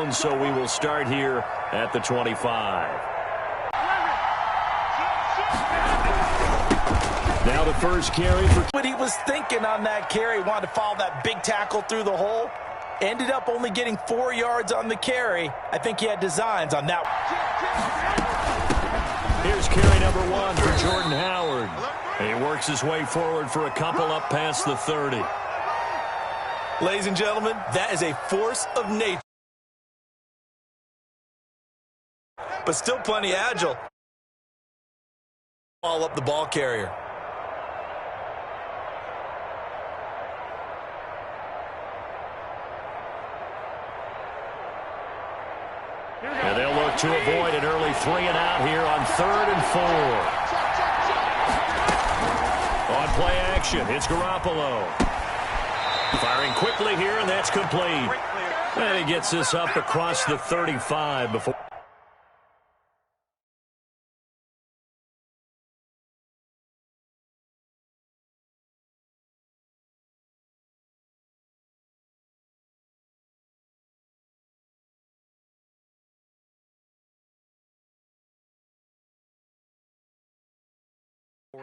zone, so we will start here at the 25. Now the first carry for... What he was thinking on that carry, wanted to follow that big tackle through the hole. Ended up only getting 4 yards on the carry. I think he had designs on that. Here's carry number 1 for Jordan Howard. He works his way forward for a couple up past the 30. Ladies and gentlemen, that is a force of nature. But still plenty agile. All up the ball carrier. And they'll look to avoid an early 3-and-out here on 3rd and 4. On play action, it's Garoppolo. Firing quickly here, and that's complete. And he gets this up across the 35 before.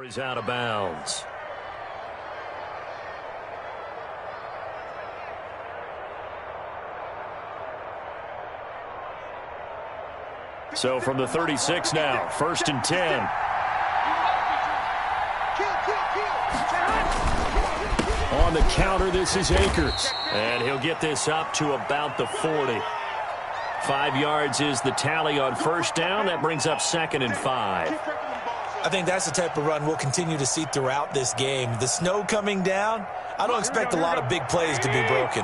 He's out of bounds. So from the 36 now, 1st and 10. On the counter, this is Akers. And he'll get this up to about the 40. 5 yards is the tally on 1st down. That brings up 2nd and 5. I think that's the type of run we'll continue to see throughout this game. The snow coming down, I don't expect a lot of big plays to be broken.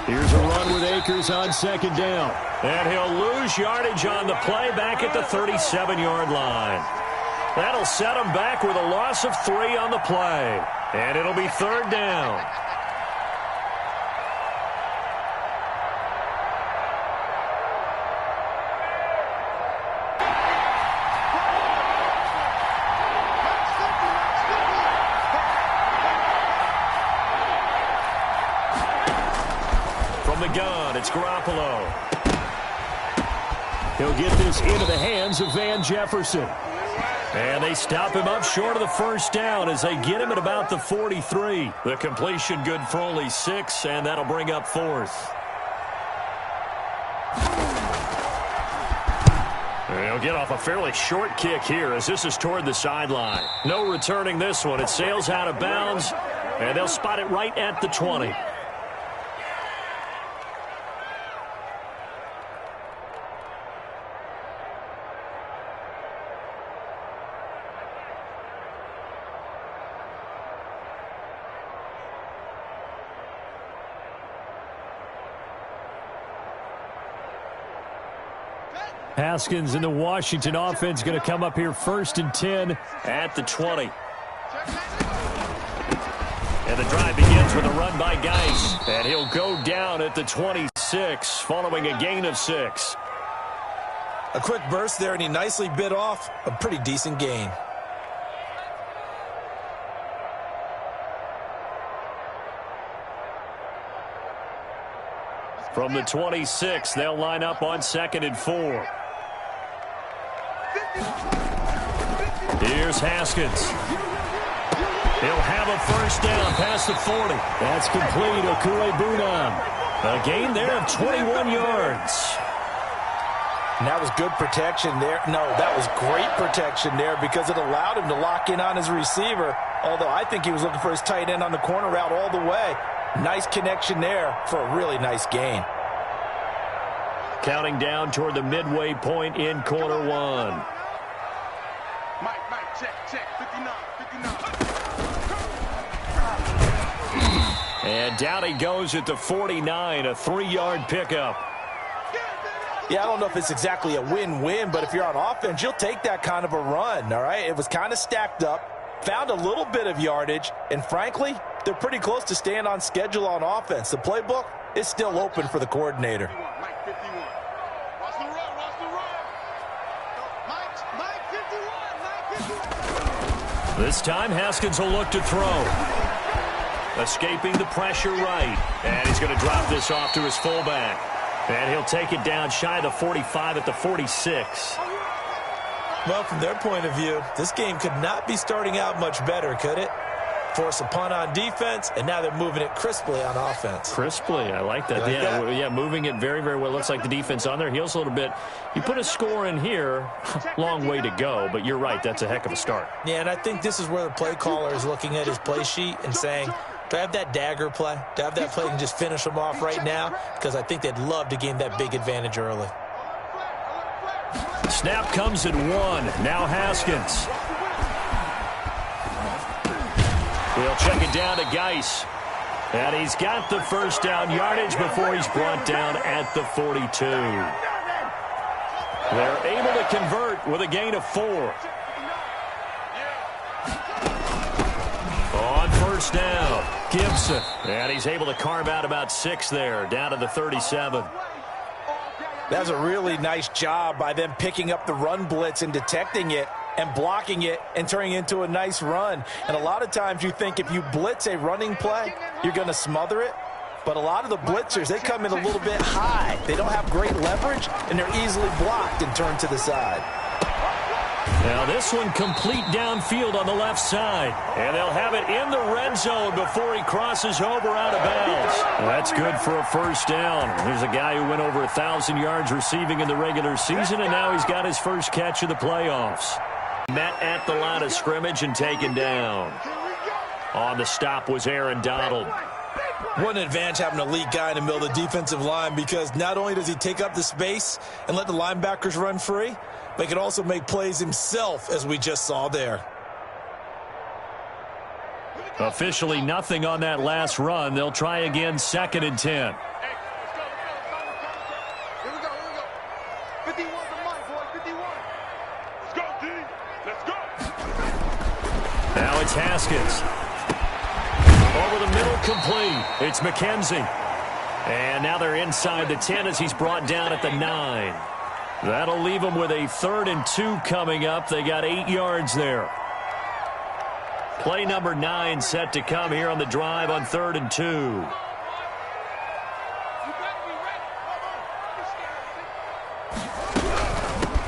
Here's a run with Akers on 2nd down. And he'll lose yardage on the play back at the 37-yard line. That'll set him back with a loss of 3 on the play. And it'll be 3rd down. Gun. It's Garoppolo. He'll get this into the hands of Van Jefferson. And they stop him up short of the 1st down as they get him at about the 43. The completion good for only 6, and that'll bring up 4th. He'll get off a fairly short kick here as this is toward the sideline. No returning this one. It sails out of bounds, and they'll spot it right at the 20. Haskins in the Washington offense going to come up here 1st and 10 at the 20. And the drive begins with a run by Geis. And he'll go down at the 26 following a gain of 6. A quick burst there, and he nicely bit off a pretty decent gain. From the 26, they'll line up on 2nd and 4. Here's Haskins. He'll have a 1st down past the 40. That's complete. Okure-Bunam. A gain there of 21 yards. And that was good protection there. No, that was great protection there because it allowed him to lock in on his receiver. Although I think he was looking for his tight end on the corner route all the way. Nice connection there for a really nice gain. Counting down toward the midway point in quarter 1. Mike, check, 59. And down he goes at the 49, a 3-yard pickup. Yeah, I don't know if it's exactly a win-win, but if you're on offense, you'll take that kind of a run, all right? It was kind of stacked up, found a little bit of yardage, and frankly, they're pretty close to staying on schedule on offense. The playbook is still open for the coordinator. Mike 51. Watch the run. Mike 51. This time, Haskins will look to throw. escaping the pressure right. And he's going to drop this off to his fullback. And he'll take it down shy of the 45 at the 46. Well, from their point of view, this game could not be starting out much better, could it? Force a punt on defense, and now they're moving it crisply on offense. Crisply, I like that. Yeah, moving it very, very well. Looks like the defense on their heels a little bit. You put a score in here, long way to go, but you're right, that's a heck of a start. Yeah, and I think this is where the play caller is looking at his play sheet and saying, do I have that dagger play? Do I have that play and just finish them off right now? Because I think they'd love to gain that big advantage early. Snap comes at 1. Now Haskins. He'll check it down to Geis. And he's got the first down yardage before he's brought down at the 42. They're able to convert with a gain of 4. On first down, Gibson. And he's able to carve out about 6 there, down to the 37. That's a really nice job by them picking up the run blitz and detecting it and blocking it and turning it into a nice run. And a lot of times you think if you blitz a running play, you're going to smother it. But a lot of the blitzers, they come in a little bit high. They don't have great leverage, and they're easily blocked and turned to the side. Now this one complete downfield on the left side. And they'll have it in the red zone before he crosses over out of bounds. That's good for a first down. There's a guy who went over 1,000 yards receiving in the regular season, and now he's got his first catch of the playoffs. Met at the line of scrimmage and taken down. On the stop was Aaron Donald. What an advantage having an elite guy in the middle of the defensive line, because not only does he take up the space and let the linebackers run free, but he can also make plays himself, as we just saw there. Officially nothing on that last run. They'll try again, 2nd and 10. Now it's Haskins. Over the middle, complete. It's McKenzie. And now they're inside the 10 as he's brought down at the 9. That'll leave them with a 3rd and 2 coming up. They got 8 yards there. Play number 9 set to come here on the drive on 3rd and 2.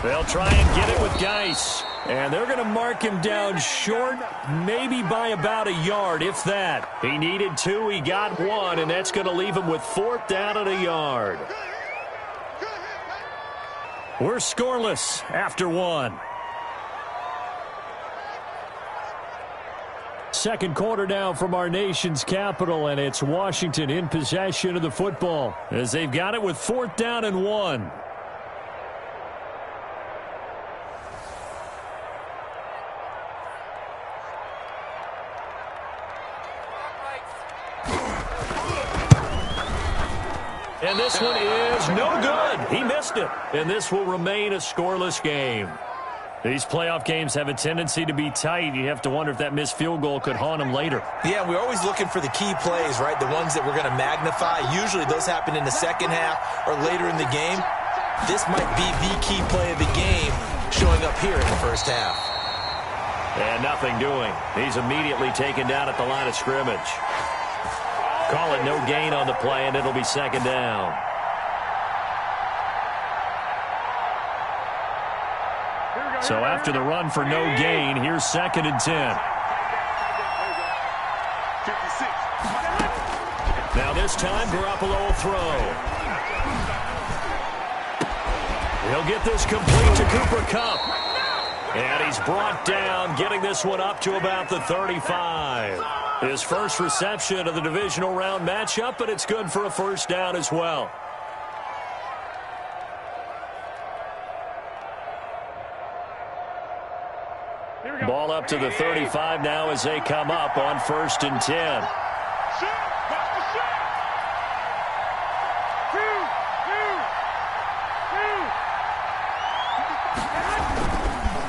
They'll try and get it with Geis. And they're going to mark him down short, maybe by about a yard, if that. He needed 2, he got 1, and that's going to leave him with 4th down at a yard. We're scoreless after 1. Second quarter now from our nation's capital, and it's Washington in possession of the football as they've got it with 4th down and 1. And this one is no good. He missed it. And this will remain a scoreless game. These playoff games have a tendency to be tight. You have to wonder if that missed field goal could haunt them later. Yeah, we're always looking for the key plays, right? The ones that we're going to magnify. Usually those happen in the second half or later in the game. This might be the key play of the game showing up here in the first half. And nothing doing. He's immediately taken down at the line of scrimmage. Call it no gain on the play, and it'll be 2nd down. So after the run for no gain, here's 2nd and 10. Now this time, Garoppolo will throw. He'll get this complete to Cooper Kupp. And he's brought down, getting this one up to about the 35. His first reception of the divisional round matchup, but it's good for a first down as well. Ball up to the 35 now as they come up on 1st and 10.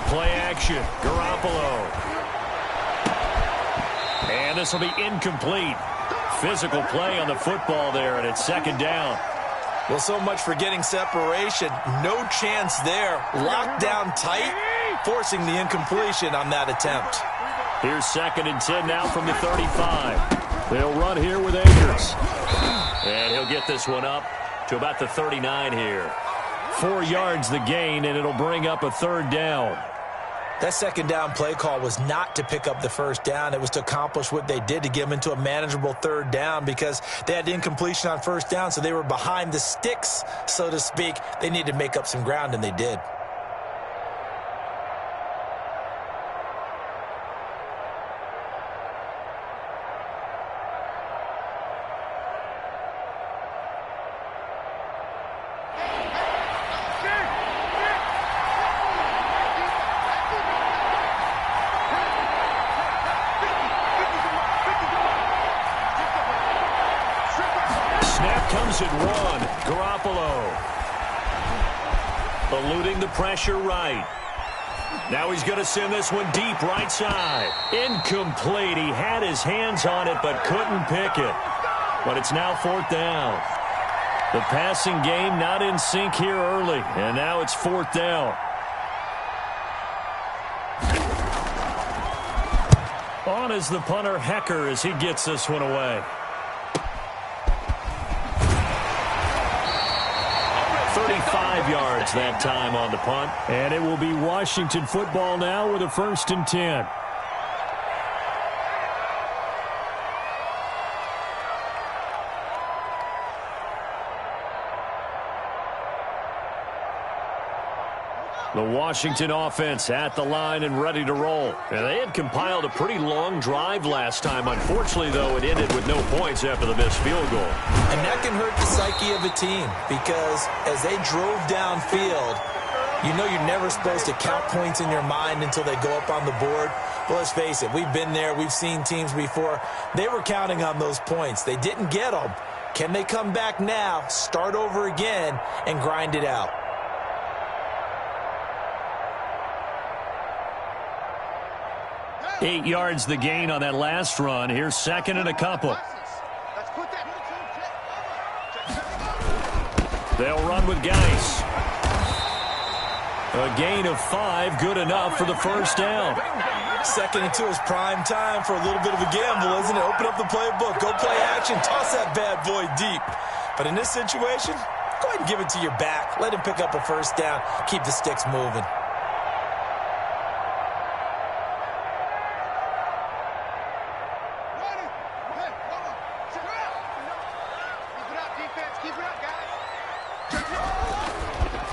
Play action, Garoppolo. And this will be incomplete. Physical play on the football there, and it's 2nd down. Well, so much for getting separation. No chance there. Locked down tight, forcing the incompletion on that attempt. Here's 2nd and 10 now from the 35. They'll run here with Akers. And he'll get this one up to about the 39 here. 4 yards the gain, and it'll bring up a third down. That second down play call was not to pick up the first down. It was to accomplish what they did, to get them into a manageable third down, because they had incompletion on first down, so they were behind the sticks, so to speak. They needed to make up some ground, and they did. Eluding the pressure right. Now he's going to send this one deep right side. Incomplete. He had his hands on it but couldn't pick it. But it's now 4th down. The passing game not in sync here early. And now it's 4th down. On is the punter Hecker as he gets this one away. 35 yards that time on the punt. And it will be Washington football now with a 1st and 10. The Washington offense at the line and ready to roll. And they had compiled a pretty long drive last time. Unfortunately, though, it ended with no points after the missed field goal. And that can hurt the psyche of a team, because as they drove downfield, you know you're never supposed to count points in your mind until they go up on the board. Well, let's face it, we've been there. We've seen teams before. They were counting on those points. They didn't get them. Can they come back now, start over again, and grind it out? Eight yards the gain on that last run. Here's 2nd and a couple. They'll run with Geis. A gain of 5, good enough for the 1st down. 2nd and 2 is prime time for a little bit of a gamble, isn't it? Open up the playbook, go play action, toss that bad boy deep. But in this situation, go ahead and give it to your back. Let him pick up a 1st down. Keep the sticks moving.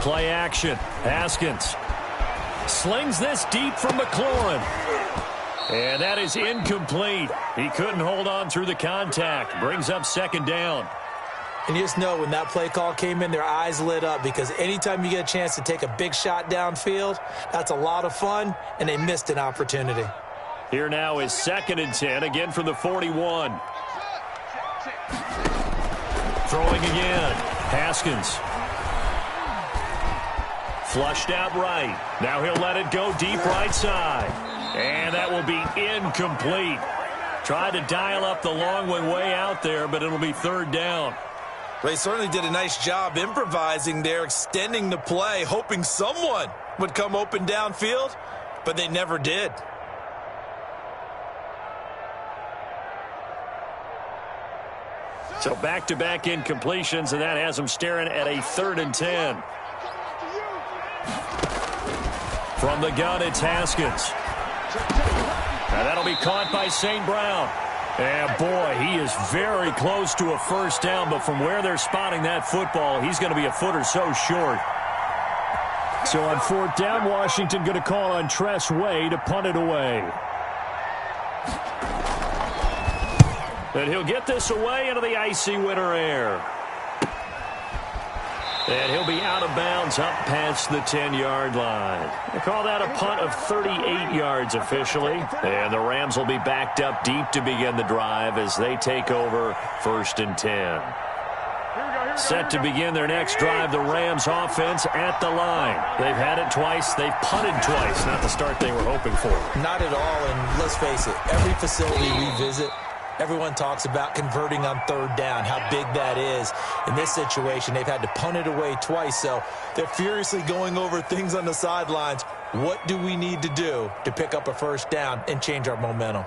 Play action. Haskins slings this deep from McLaurin. And that is incomplete. He couldn't hold on through the contact. Brings up 2nd down. And you just know when that play call came in, their eyes lit up, because anytime you get a chance to take a big shot downfield, that's a lot of fun, and they missed an opportunity. Here now is 2nd and 10, again from the 41. Throwing again. Haskins. Flushed out right. Now he'll let it go deep right side. And that will be incomplete. Tried to dial up the long way out there, but it'll be 3rd down. They certainly did a nice job improvising there, extending the play, hoping someone would come open downfield, but they never did. So back-to-back incompletions, and that has them staring at a 3rd and 10. From the gun, it's Haskins. And that'll be caught by St. Brown. And, boy, he is very close to a 1st down, but from where they're spotting that football, he's going to be a foot or so short. So on 4th down, Washington going to call on Tress Way to punt it away. And he'll get this away into the icy winter air. And he'll be out of bounds up past the 10-yard line. They call that a punt of 38 yards officially. And the Rams will be backed up deep to begin the drive as they take over 1st and 10. Set to begin their next drive, the Rams offense at the line. They've had it twice. They've punted twice. Not the start they were hoping for. Not at all, and let's face it, every facility we visit, everyone talks about converting on 3rd down, how big that is. In this situation, they've had to punt it away twice, so they're furiously going over things on the sidelines. What do we need to do to pick up a 1st down and change our momentum?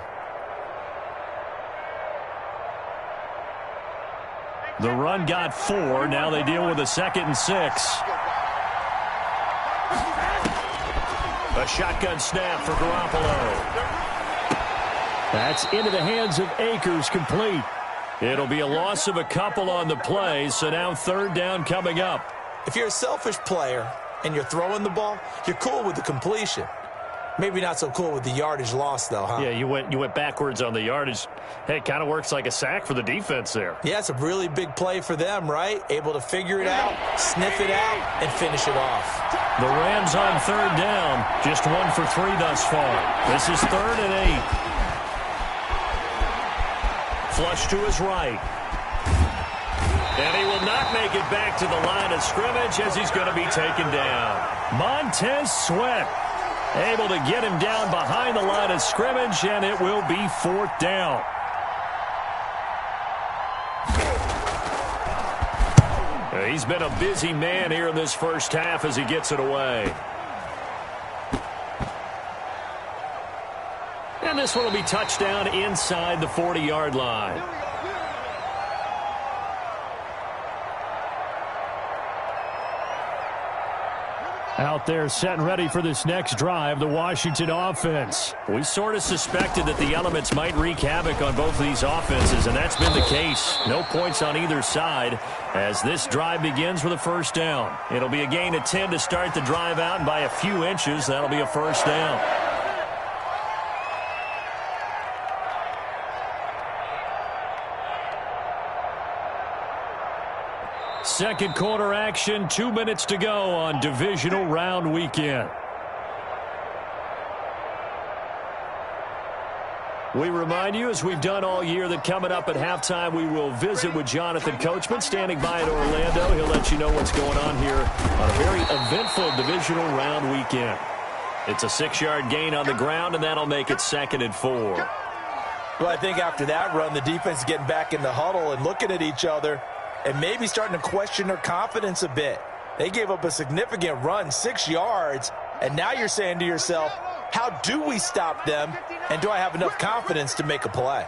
The run got 4. Now they deal with a 2nd and 6. A shotgun snap for Garoppolo. That's into the hands of Akers, complete. It'll be a loss of a couple on the play, so now 3rd down coming up. If you're a selfish player and you're throwing the ball, you're cool with the completion. Maybe not so cool with the yardage loss, though, huh? Yeah, you went backwards on the yardage. Hey, it kind of works like a sack for the defense there. Yeah, it's a really big play for them, right? Able to figure it out, sniff it out, and finish it off. The Rams on 3rd down. Just 1 for 3 thus far. This is 3rd and 8. Flush to his right. And he will not make it back to the line of scrimmage as he's going to be taken down. Montez Sweat able to get him down behind the line of scrimmage, and it will be 4th down. He's been a busy man here in this first half as he gets it away. And this one will be touchdown inside the 40-yard line. Out there set and ready for this next drive, the Washington offense. We sort of suspected that the elements might wreak havoc on both of these offenses, and that's been the case. No points on either side as this drive begins with a 1st down. It'll be a gain of 10 to start the drive out, and by a few inches, that'll be a 1st down. Second quarter action, 2 minutes to go on divisional round weekend. We remind you, as we've done all year, that coming up at halftime, we will visit with Jonathan Coachman, standing by in Orlando. He'll let you know what's going on here on a very eventful divisional round weekend. It's a 6-yard gain on the ground, and that'll make it 2nd and 4. Well, I think after that run, the defense is getting back in the huddle and looking at each other and maybe starting to question their confidence a bit. They gave up a significant run, 6 yards, and now you're saying to yourself, how do we stop them, and do I have enough confidence to make a play?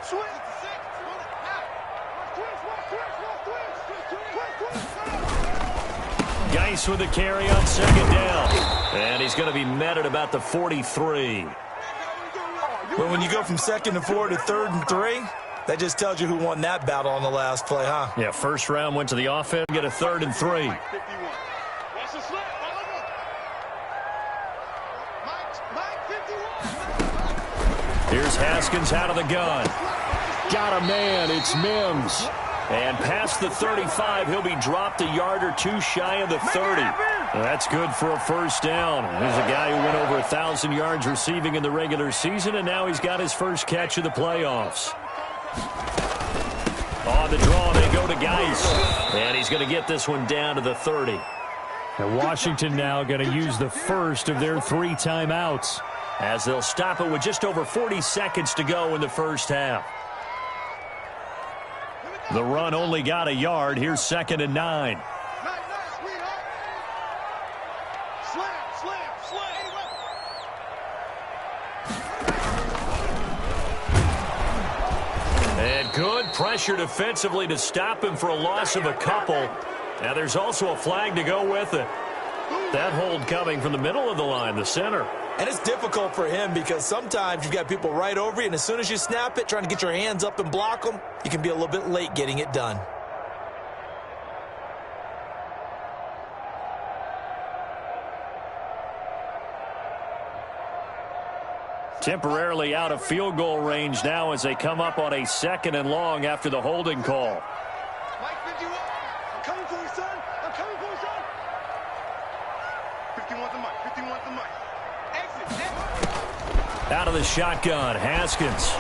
Geis with the carry on 2nd down, and he's going to be met at about the 43. Well, when you go from 2nd and 4 to 3rd and 3, that just tells you who won that battle on the last play, huh? Yeah, first round went to the offense. Get a 3rd and 3. Here's Haskins out of the gun. Got a man. It's Mims. And past the 35, he'll be dropped a yard or 2 shy of the 30. That's good for a 1st down. There's a guy who went over 1,000 yards receiving in the regular season, and now he's got his first catch of the playoffs. On the draw, they go to Geis. And he's going to get this one down to the 30. And Washington now going to use the first of their 3 timeouts, as they'll stop it with just over 40 seconds to go in the first half. The run only got a yard. Here's 2nd and 9. And good pressure defensively to stop him for a loss of a couple. Now there's also a flag to go with it. That hold coming from the middle of the line, the center. And it's difficult for him because sometimes you've got people right over you, and as soon as you snap it, trying to get your hands up and block them, you can be a little bit late getting it done. Temporarily out of field goal range now as they come up on a 2nd and long after the holding call. Mike 51, I'm coming for you, son. I'm coming for you, son. 51's the mic. 51's the mic. Exit. Out of the shotgun, Haskins.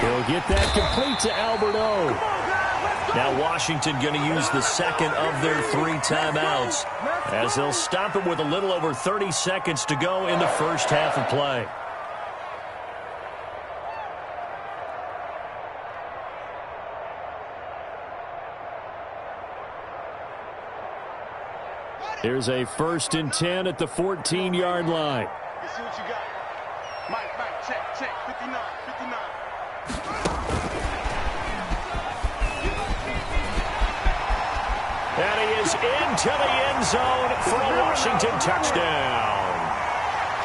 He'll get that complete to Albert O. Now Washington going to use the 2nd of their 3 timeouts, as they'll stop it with a little over 30 seconds to go in the first half of play. Here's a 1st and 10 at the 14-yard line. Let's see what you got. Mike, check, 59, 59. is into the end zone for a Washington touchdown.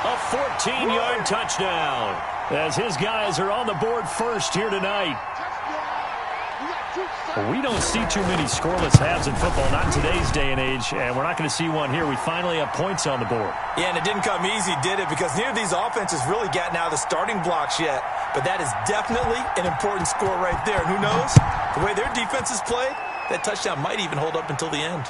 A 14-yard touchdown as his guys are on the board first here tonight. We don't see too many scoreless halves in football, not in today's day and age, and we're not going to see one here. We finally have points on the board. Yeah, and it didn't come easy, did it? Because neither of these offenses really gotten out of the starting blocks yet. But that is definitely an important score right there. And who knows? The way their defenses play, that touchdown might even hold up until the end.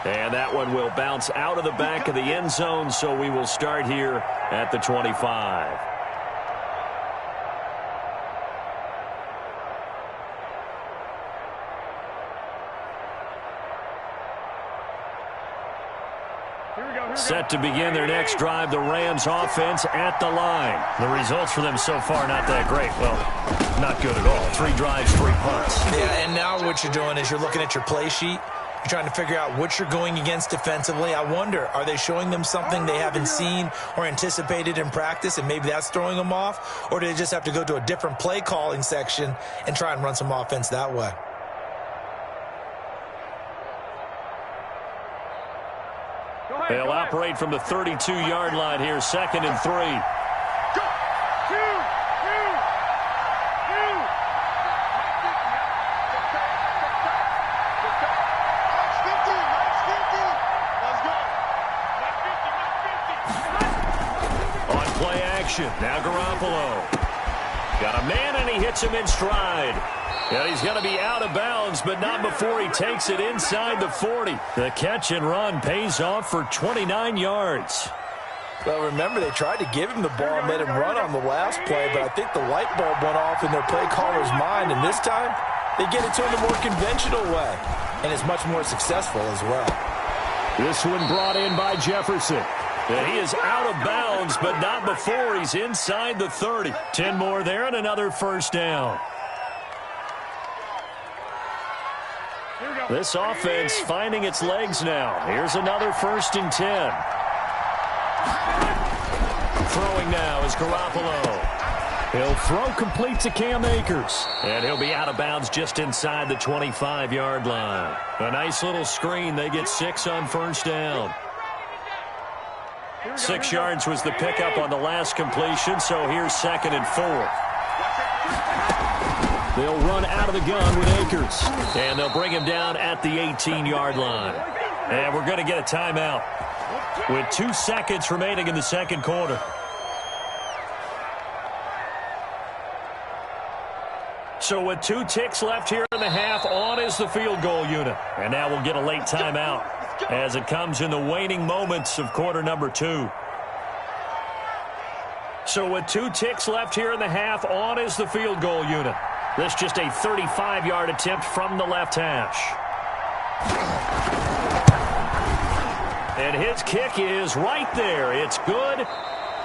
And that one will bounce out of the back of the end zone, so we will start here at the 25. Set to begin their next drive, the Rams offense at the line. The results for them so far not that great. Well, not good at all. 3 drives, 3 punts. Yeah, and now what you're doing is you're looking at your play sheet. You're trying to figure out what you're going against defensively. I wonder, are they showing them something they haven't seen or anticipated in practice, and maybe that's throwing them off? Or do they just have to go to a different play calling section and try and run some offense that way? They'll operate from the 32-yard line here, 2nd and 3. Go. 2. On play action, now Garoppolo. Got a man, and he hits him in stride. And he's going to be out of bounds, but not before he takes it inside the 40. The catch and run pays off for 29 yards. Well, remember, they tried to give him the ball and let him run on the last play, but I think the light bulb went off in their play caller's mind, and this time they get it to him the more conventional way, and it's much more successful as well. This one brought in by Jefferson. And he is out of bounds, but not before he's inside the 30. 10 more there and another first down. This offense finding its legs now. Here's another 1st and 10. Throwing now is Garoppolo. He'll throw complete to Cam Akers. And he'll be out of bounds just inside the 25-yard line. A nice little screen. They get 6 on first down. 6 yards was the pickup on the last completion, so here's 2nd and 4. They'll run out of the gun with Akers. And they'll bring him down at the 18-yard line. And we're going to get a timeout with 2 seconds remaining in the second quarter. So with 2 ticks left here in the half, on is the field goal unit. And now we'll get a late timeout as it comes in the waning moments of quarter number 2. So with 2 ticks left here in the half, on is the field goal unit. This just a 35-yard attempt from the left hash. And his kick is right there. It's good.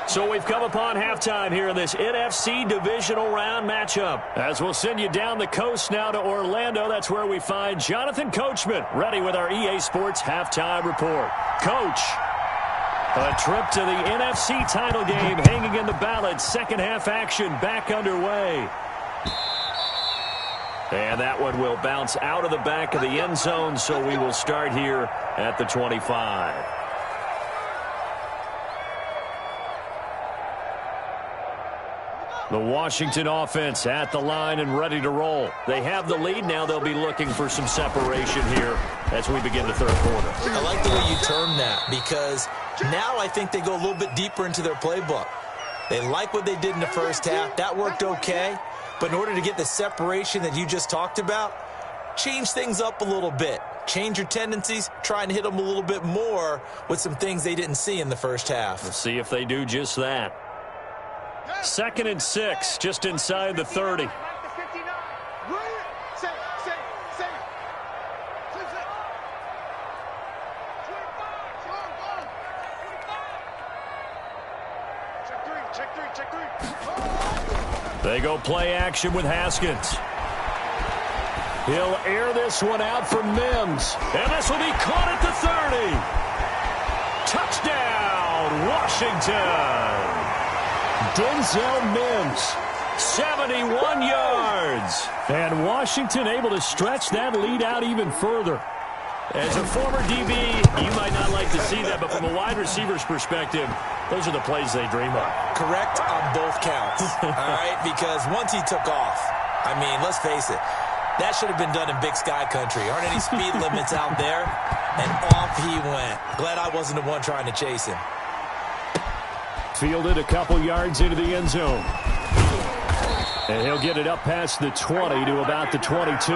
So we've come upon halftime here in this NFC divisional round matchup. As we'll send you down the coast now to Orlando, that's where we find Jonathan Coachman, ready with our EA Sports halftime report. Coach, a trip to the NFC title game hanging in the balance. Second half action back underway. And that one will bounce out of the back of the end zone, so we will start here at the 25. The Washington offense at the line and ready to roll. They have the lead. Now they'll be looking for some separation here as we begin the third quarter. I like the way you term that, because now I think they go a little bit deeper into their playbook. They like what they did in the first half. That worked okay. But in order to get the separation that you just talked about, change things up a little bit. Change your tendencies. Try and hit them a little bit more with some things they didn't see in the first half. We'll see if they do just that. 2nd and 6, just inside the 30. They go play action with Haskins. He'll air this one out for Mims. And this will be caught at the 30. Touchdown, Washington. Denzel Mims, 71 yards. yards. And Washington able to stretch that lead out even further. As a former DB, you might not like to see that, but from a wide receiver's perspective, those are the plays they dream of. Correct on both counts, all right? Because once he took off, I mean, let's face it, that should have been done in Big Sky country. Aren't any speed limits out there? And off he went. Glad I wasn't the one trying to chase him. Fielded a couple yards into the end zone. And he'll get it up past the 20 to about the 22.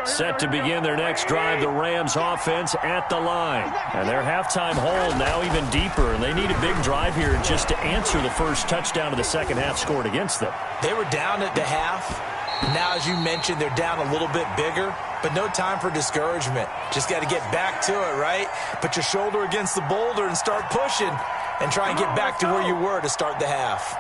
Set to begin their next drive, the Rams offense at the line. And their halftime hole now even deeper, and they need a big drive here just to answer the first touchdown of the second half scored against them. They were down at the half. Now, as you mentioned, they're down a little bit bigger, but no time for discouragement. Just got to get back to it, right? Put your shoulder against the boulder and start pushing and try and get back to where you were to start the half.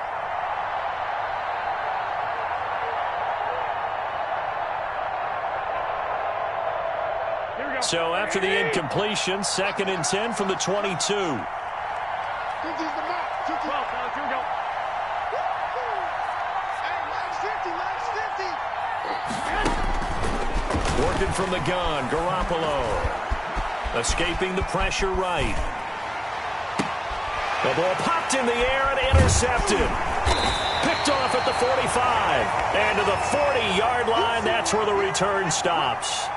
So after the incompletion, 2nd and 10 from the 22. 50's the mark. 12, fellas, here we go. Hey, Max 50, Max 50. Working from the gun, Garoppolo. Escaping the pressure right. The ball popped in the air and intercepted. Picked off at the 45. And to the 40-yard line, that's where the return stops.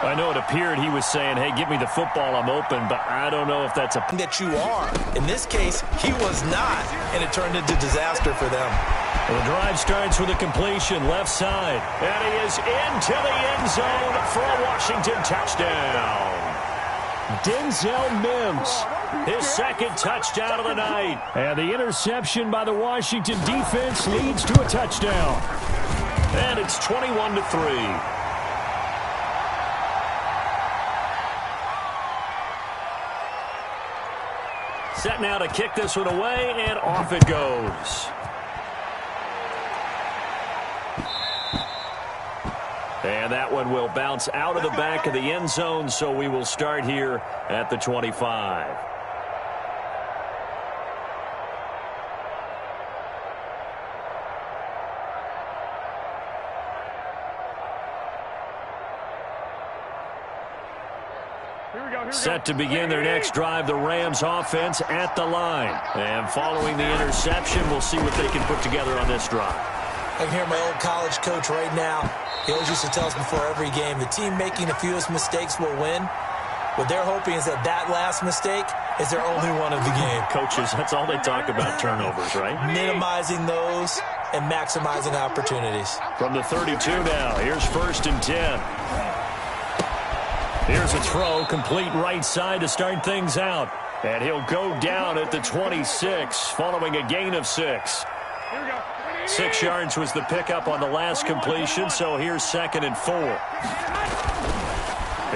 I know it appeared he was saying, hey, give me the football, I'm open, but I don't know if that's a... That you are. In this case, he was not, and it turned into disaster for them. Well, the drive starts with a completion, left side, and he is into the end zone for a Washington touchdown. Denzel Mims, his second touchdown of the night. And the interception by the Washington defense leads to a touchdown. And it's 21-3. Set now to kick this one away, and off it goes. And that one will bounce out of the back of the end zone, so we will start here at the 25. Set to begin their next drive, the Rams offense at the line. And following the interception, we'll see what they can put together on this drive. I can hear my old college coach right now. He always used to tell us before every game, the team making the fewest mistakes will win. What they're hoping is that that last mistake is their only one of the game. Coaches, that's all they talk about, turnovers, right? Minimizing those and maximizing opportunities. From the 32 now, here's 1st and 10. Here's a throw, complete right side to start things out. And he'll go down at the 26, following a gain of 6. 6 yards was the pickup on the last completion, so here's 2nd and 4.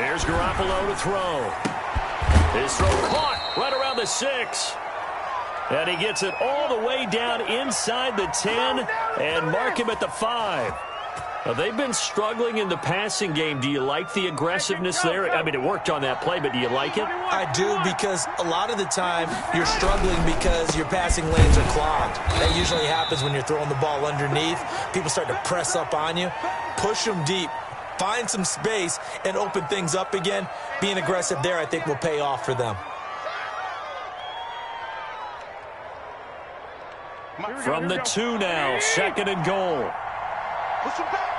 Here's Garoppolo to throw. His throw caught right around the 6. And he gets it all the way down inside the 10 and mark him at the 5. Now, they've been struggling in the passing game. Do you like the aggressiveness there? I mean, it worked on that play, but do you like it? I do, because a lot of the time you're struggling because your passing lanes are clogged. That usually happens when you're throwing the ball underneath. People start to press up on you. Push them deep. Find some space and open things up again. Being aggressive there, I think, will pay off for them. From the 2 now, 2nd and goal. Push him back.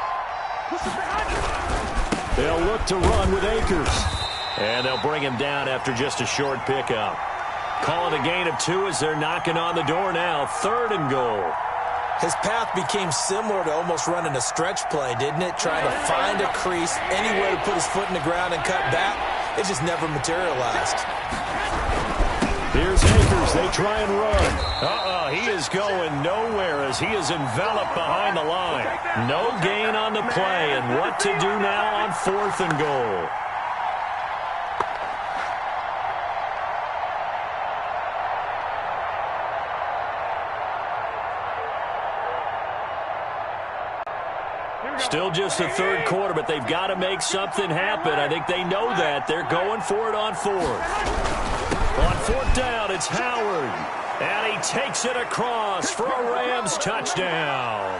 Push him behind him. They'll look to run with Akers. And they'll bring him down after just a short pickup. Call it a gain of 2 as they're knocking on the door now. 3rd and goal. His path became similar to almost running a stretch play, didn't it? Trying to find a crease, anywhere to put his foot in the ground and cut back. It just never materialized. Here's Akers. They try and run. He is going nowhere as he is enveloped behind the line. No gain on the play, and what to do now on 4th and goal. Still just the third quarter, but they've got to make something happen. I think they know that. They're going for it on fourth. On fourth down, it's Howard. And he takes it across for a Rams touchdown.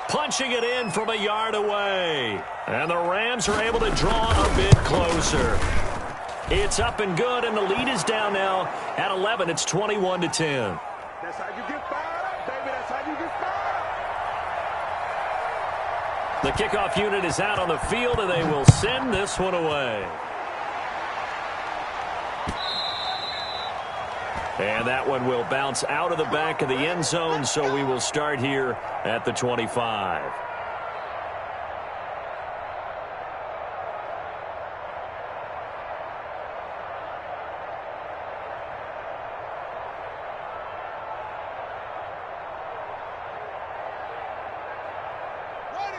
Punching it in from a yard away. And the Rams are able to draw a bit closer. It's up and good, and the lead is down now at 11. It's 21-10. That's how you get fired, baby. That's how you get fired. The kickoff unit is out on the field, and they will send this one away. And that one will bounce out of the back of the end zone, so we will start here at the 25.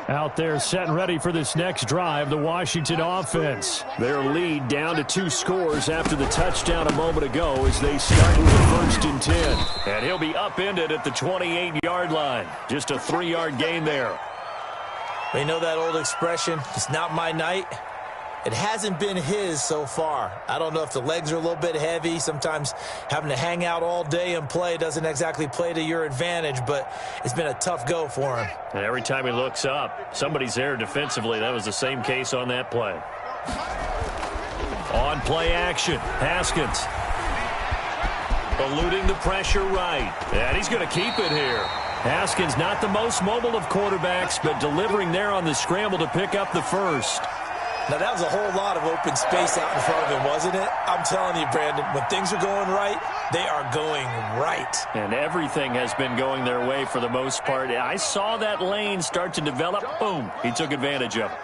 Out there set and ready for this next drive, the Washington offense. Their lead down to 2 scores after the touchdown a moment ago as they start with the 1st and 10. And he'll be upended at the 28-yard line. Just a 3-yard gain there. You know that old expression, it's not my night? It hasn't been his so far. I don't know if the legs are a little bit heavy. Sometimes having to hang out all day and play doesn't exactly play to your advantage, but it's been a tough go for him. And every time he looks up, somebody's there defensively. That was the same case on that play. On play action, Haskins. Eluding the pressure right. And he's going to keep it here. Haskins not the most mobile of quarterbacks, but delivering there on the scramble to pick up the first. Now, that was a whole lot of open space out in front of him, wasn't it? I'm telling you, Brandon, when things are going right, they are going right. And everything has been going their way for the most part. I saw that lane start to develop. Boom. He took advantage of it.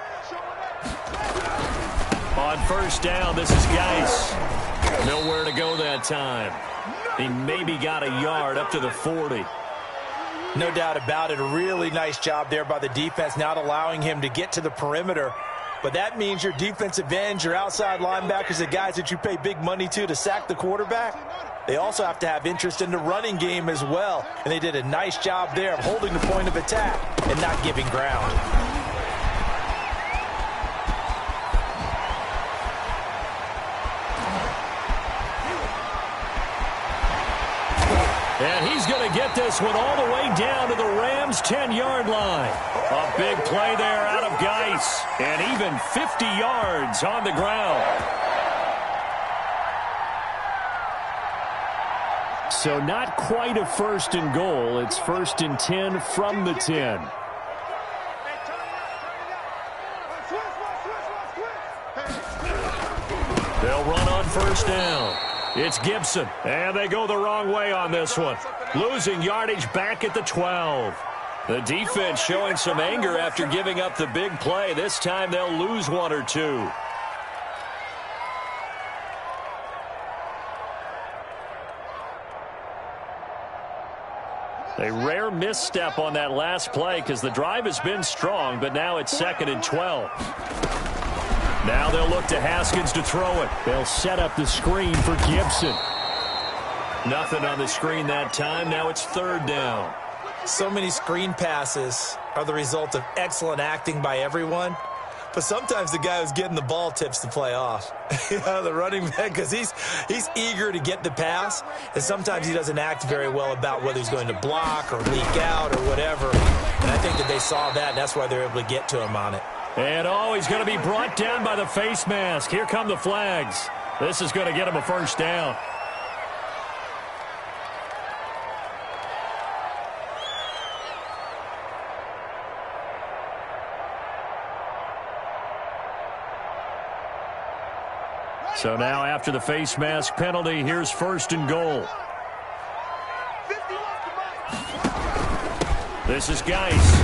On first down, this is Geis. Nowhere to go that time. He maybe got a yard up to the 40. No doubt about it. A really nice job there by the defense, not allowing him to get to the perimeter. But that means your defensive ends, your outside linebackers, the guys that you pay big money to sack the quarterback, they also have to have interest in the running game as well. And they did a nice job there of holding the point of attack and not giving ground. And he's going to get this one all the way down to the Rams' 10-yard line. A big play there out of Geis. And even 50 yards on the ground. So not quite a 1st and goal. It's 1st and 10 from the 10. They'll run on first down. It's Gibson, and they go the wrong way on this one. Losing yardage back at the 12. The defense showing some anger after giving up the big play. This time they'll lose 1 or 2. A rare misstep on that last play because the drive has been strong, but now it's 2nd and 12. Now they'll look to Haskins to throw it. They'll set up the screen for Gibson. Nothing on the screen that time. Now it's 3rd down. So many screen passes are the result of excellent acting by everyone. But sometimes the guy who's getting the ball tips the play off. The running back, because he's eager to get the pass. And sometimes he doesn't act very well about whether he's going to block or leak out or whatever. And I think that they saw that, and that's why they're able to get to him on it. And, he's going to be brought down by the face mask. Here come the flags. This is going to get him a 1st down. So now after the face mask penalty, here's 1st and goal. This is Geis.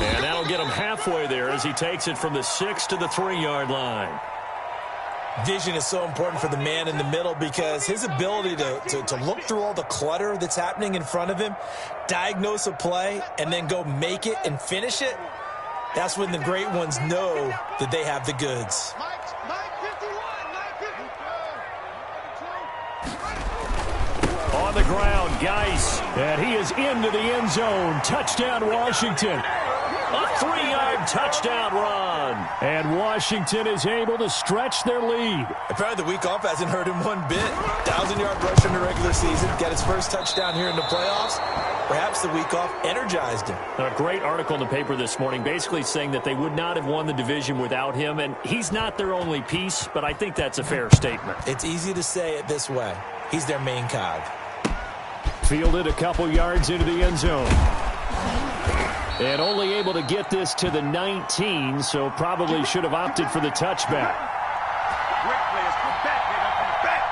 And that'll get him halfway there as he takes it from the 6 to the 3-yard line. Vision is so important for the man in the middle because his ability to look through all the clutter that's happening in front of him, diagnose a play, and then go make it and finish it, that's when the great ones know that they have the goods. On the ground, Geis, and he is into the end zone. Touchdown, Washington. A 3-yard touchdown run. And Washington is able to stretch their lead. Apparently the week off hasn't hurt him one bit. 1,000-yard rusher in the regular season. Got his first touchdown here in the playoffs. Perhaps the week off energized him. A great article in the paper this morning basically saying that they would not have won the division without him. And he's not their only piece, but I think that's a fair statement. It's easy to say it this way. He's their main cog. Fielded a couple yards into the end zone. And only able to get this to the 19, so probably should have opted for the touchback. Great players, come back, man, come back.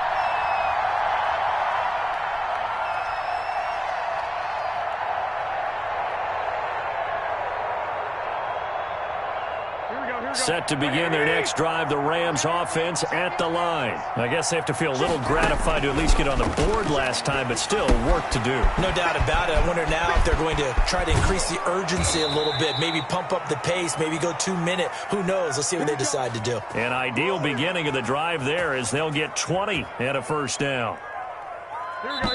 Set to begin their next drive, the Rams offense at the line. I guess they have to feel a little gratified to at least get on the board last time, but still work to do. No doubt about it. I wonder now if they're going to try to increase the urgency a little bit, maybe pump up the pace, maybe go 2-minute. Who knows? Let's see what they decide to do. An ideal beginning of the drive there is they'll get 20 and a first down.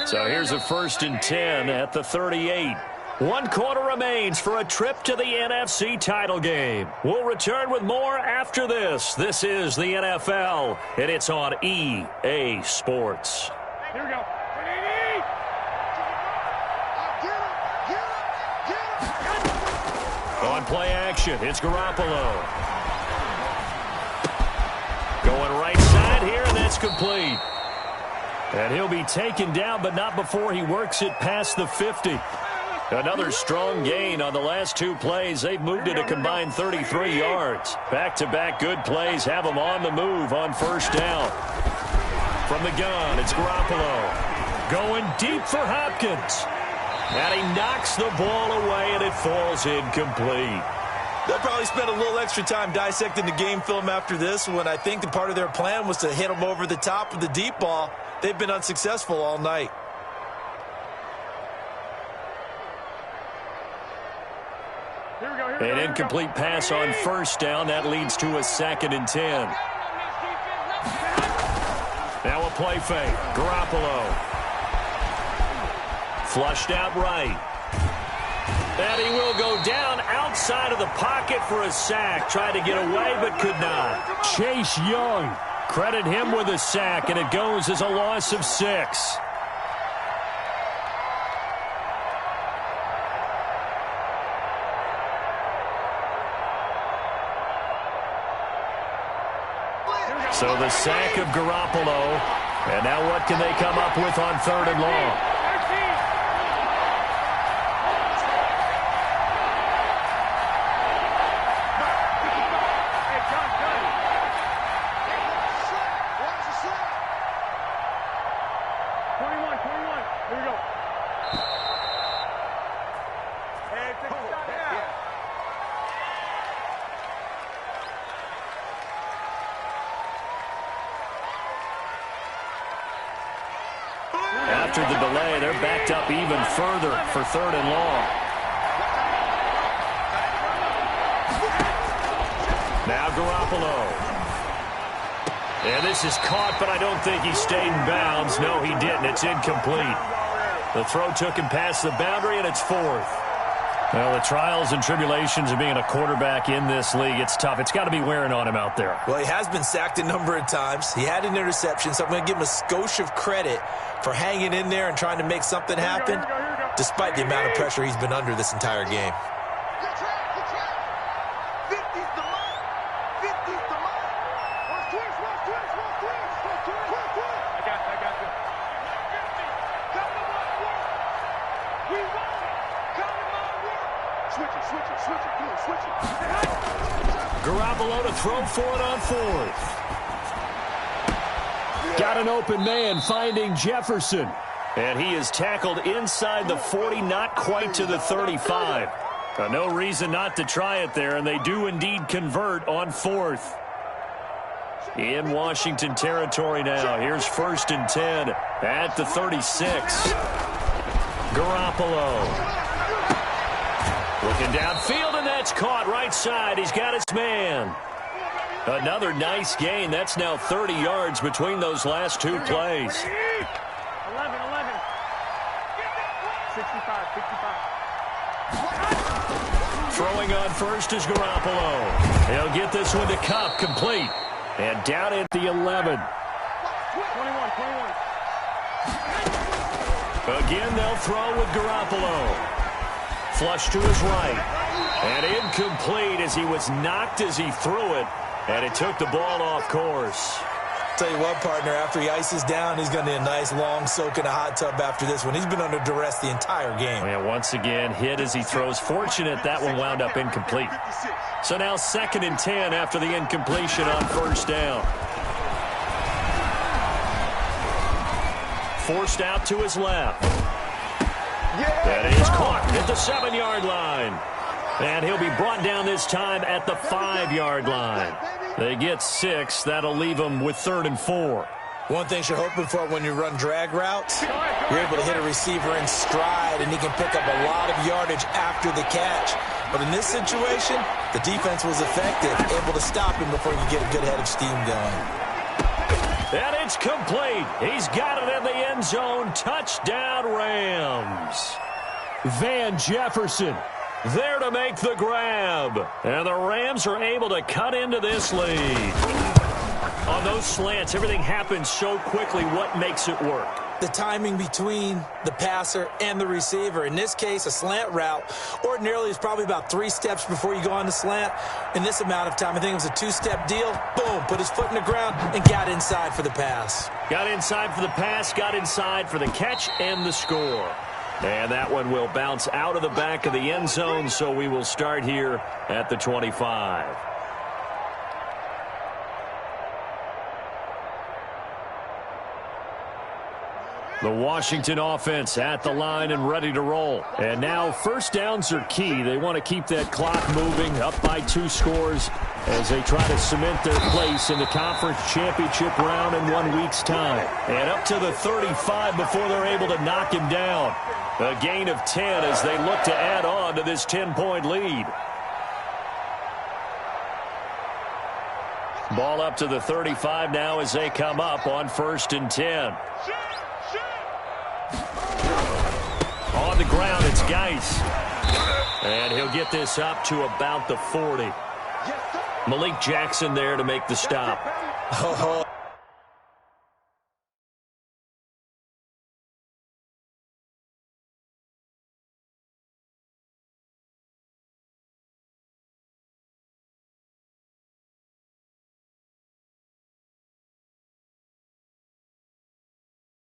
So here's a 1st and 10 at the 38. 1 quarter remains for a trip to the NFC title game. We'll return with more after this. This is the NFL, and it's on EA Sports. Here we go. On play action, it's Garoppolo. Going right side here, and that's complete. And he'll be taken down, but not before he works it past the 50. Another strong gain on the last 2 plays. They've moved it a combined 33 yards. Back-to-back good plays have them on the move on first down. From the gun, it's Garoppolo. Going deep for Hopkins. And he knocks the ball away, and it falls incomplete. They'll probably spend a little extra time dissecting the game film after this, when I think the part of their plan was to hit them over the top of the deep ball. They've been unsuccessful all night. An incomplete pass on first down. That leads to a 2nd and 10. Now a play fake. Garoppolo. Flushed out right. And he will go down outside of the pocket for a sack. Tried to get away, but could not. Chase Young. Credit him with a sack, and it goes as a loss of 6. So the sack of Garoppolo. And now what can they come up with on 3rd and long? After the delay, they're backed up even further for 3rd and long. Now Garoppolo. And this is caught, but I don't think he stayed in bounds. No, he didn't. It's incomplete. The throw took him past the boundary, and it's 4th. Well, the trials and tribulations of being a quarterback in this league, it's tough. It's got to be wearing on him out there. Well, he has been sacked a number of times. He had an interception, so I'm going to give him a skosh of credit for hanging in there and trying to make something happen, despite the amount of pressure he's been under this entire game. Garoppolo to throw for it on 4th. Got an open man finding Jefferson. And he is tackled inside the 40, not quite to the 35. No reason not to try it there, and they do indeed convert on 4th. In Washington territory now. Here's 1st and 10 at the 36. Garoppolo. Looking downfield, and that's caught right side. He's got his man. Another nice gain. That's now 30 yards between those last 2 plays. 11, 65, 65. Throwing on first is Garoppolo. He'll get this one to Kupp, complete. And down at the 11. 21. Again, they'll throw with Garoppolo. Flush to his right. And incomplete as he was knocked as he threw it. And it took the ball off course. Tell you what, partner, after he ices down, he's going to need a nice long soak in a hot tub after this one. He's been under duress the entire game. Yeah, once again, hit as he throws. Fortunate that one wound up incomplete. So now 2nd and 10 after the incompletion on first down. Forced out to his left. That is caught at the 7-yard line. And he'll be brought down this time at the 5-yard line. They get 6. That'll leave them with 3rd and 4. One thing you're hoping for when you run drag routes, you're able to hit a receiver in stride, and he can pick up a lot of yardage after the catch. But in this situation, the defense was effective, able to stop him before you get a good head of steam going. And it's complete. He's got it in the end zone. Touchdown, Rams. Van Jefferson there to make the grab. And the Rams are able to cut into this lead. On those slants, everything happens so quickly. What makes it work? The timing between the passer and the receiver. In this case, a slant route ordinarily is probably about 3 steps before you go on the slant. In this amount of time, I think it was a 2-step deal. Boom, put his foot in the ground and got inside for the pass. Got inside for the pass, got inside for the catch and the score. And that one will bounce out of the back of the end zone, so we will start here at the 25. The Washington offense at the line and ready to roll. And now first downs are key. They want to keep that clock moving, up by 2 scores as they try to cement their place in the conference championship round in 1 week's time. And up to the 35 before they're able to knock him down. A gain of 10 as they look to add on to this 10-point lead. Ball up to the 35 now as they come up on 1st and 10. On the ground, it's Geis. And he'll get this up to about the 40. Malik Jackson there to make the stop.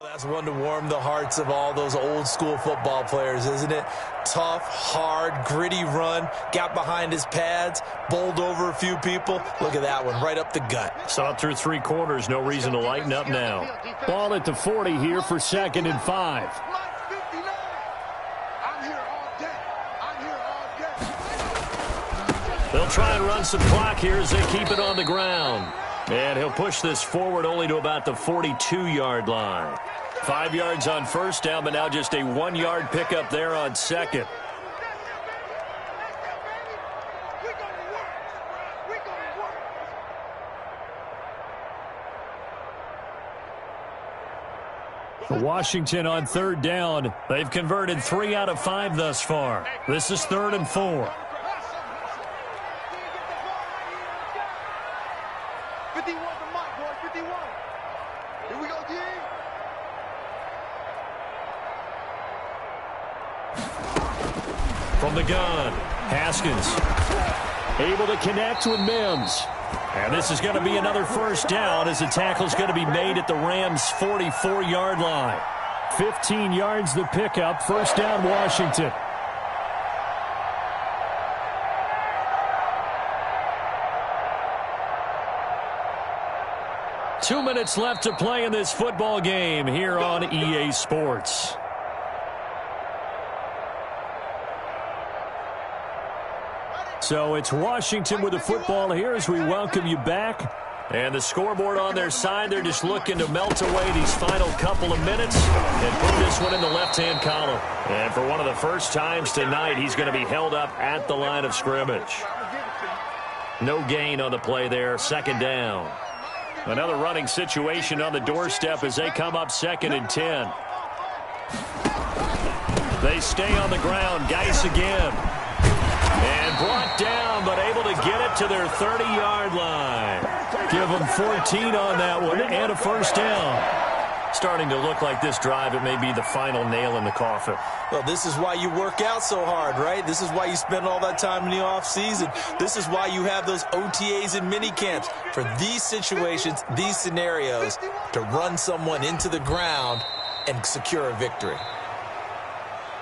That's one to warm the hearts of all those old school football players, isn't it? Tough, hard, gritty run, got behind his pads, bowled over a few people. Look at that one, right up the gut. Saw it through 3 quarters, no reason to lighten up now. Ball at the 40 here for 2nd and 5. They'll try and run some clock here as they keep it on the ground. And he'll push this forward only to about the 42-yard line. 5 yards on first down, but now just a 1-yard pickup there on 2nd. For Washington on 3rd down, they've converted 3 out of 5 thus far. This is 3rd and 4. 51 for Mike, boys, 51. Here we go, D. From the gun, Haskins able to connect with Mims. And this is going to be another first down as the tackle's going to be made at the Rams' 44-yard line. 15 yards the pickup, first down Washington. Two minutes left to play in this football game here on EA Sports. So it's Washington with the football here as we welcome you back. And the scoreboard on their side, they're just looking to melt away these final couple of minutes and put this one in the left-hand column. And for one of the first times tonight, he's going to be held up at the line of scrimmage. No gain on the play there, 2nd down. Another running situation on the doorstep as they come up 2nd and 10. They stay on the ground. Geis again. And brought down, but able to get it to their 30-yard line. Give them 14 on that one and a first down. Starting to look like this drive, it may be the final nail in the coffin. Well, this is why you work out so hard, right? This is why you spend all that time in the offseason. This is why you have those OTAs and mini camps for these situations, these scenarios, to run someone into the ground and secure a victory.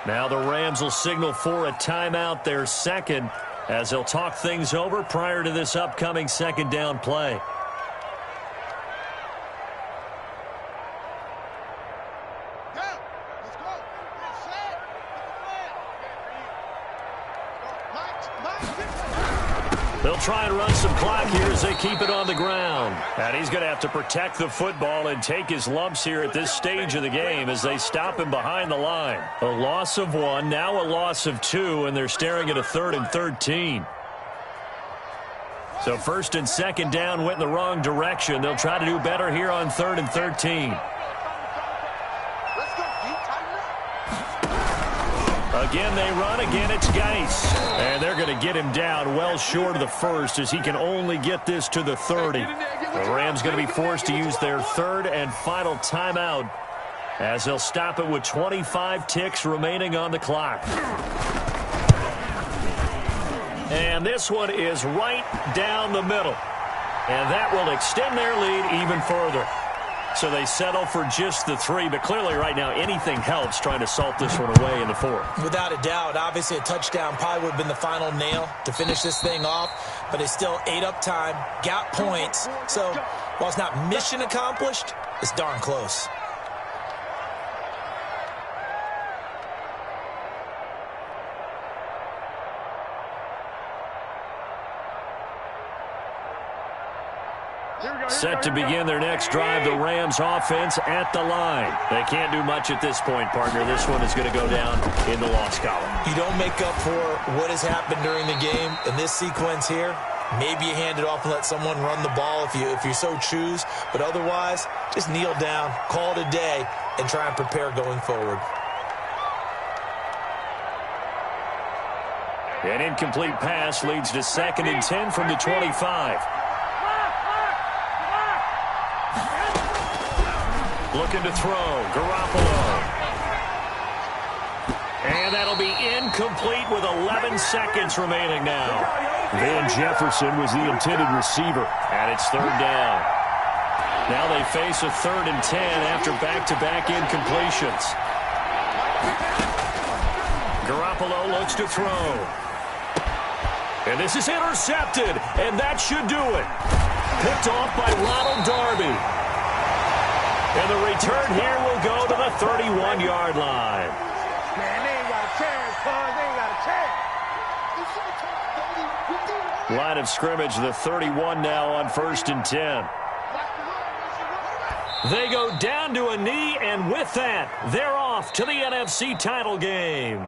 Now the Rams will signal for a timeout, their second, as they'll talk things over prior to this upcoming second down play. They'll try and run some clock here as they keep it on the ground. And he's going to have to protect the football and take his lumps here at this stage of the game as they stop him behind the line. A loss of 1, now a loss of 2, and they're staring at a 3rd and 13. So first and second down went in the wrong direction. They'll try to do better here on 3rd and 13. Again, they run. Again, it's Geis. And they're going to get him down well short of the first as he can only get this to the 30. The Rams going to be forced to use their 3rd and final timeout as they'll stop it with 25 ticks remaining on the clock. And this one is right down the middle. And that will extend their lead even further. So they settle for just the 3, but clearly right now anything helps trying to salt this one away in the 4th. Without a doubt, obviously a touchdown probably would have been the final nail to finish this thing off, but it's still ate up time, got points. So while it's not mission accomplished, it's darn close. Set to begin their next drive, the Rams offense at the line. They can't do much at this point, partner. This one is going to go down in the loss column. You don't make up for what has happened during the game in this sequence here. Maybe you hand it off and let someone run the ball if you so choose. But otherwise, just kneel down, call it a day, and try and prepare going forward. An incomplete pass leads to 2nd and 10 from the 25. Looking to throw, Garoppolo. And that'll be incomplete with 11 seconds remaining now. Van Jefferson was the intended receiver, and it's 3rd down. Now they face a 3rd and 10 after back-to-back incompletions. Garoppolo looks to throw. And this is intercepted, and that should do it. Picked off by Ronald Darby. And the return here will go to the 31-yard line. Man, they ain't got a chance, Pons. They ain't got a chance. Line of scrimmage, the 31 now on 1st and 10. They go down to a knee, and with that, they're off to the NFC title game.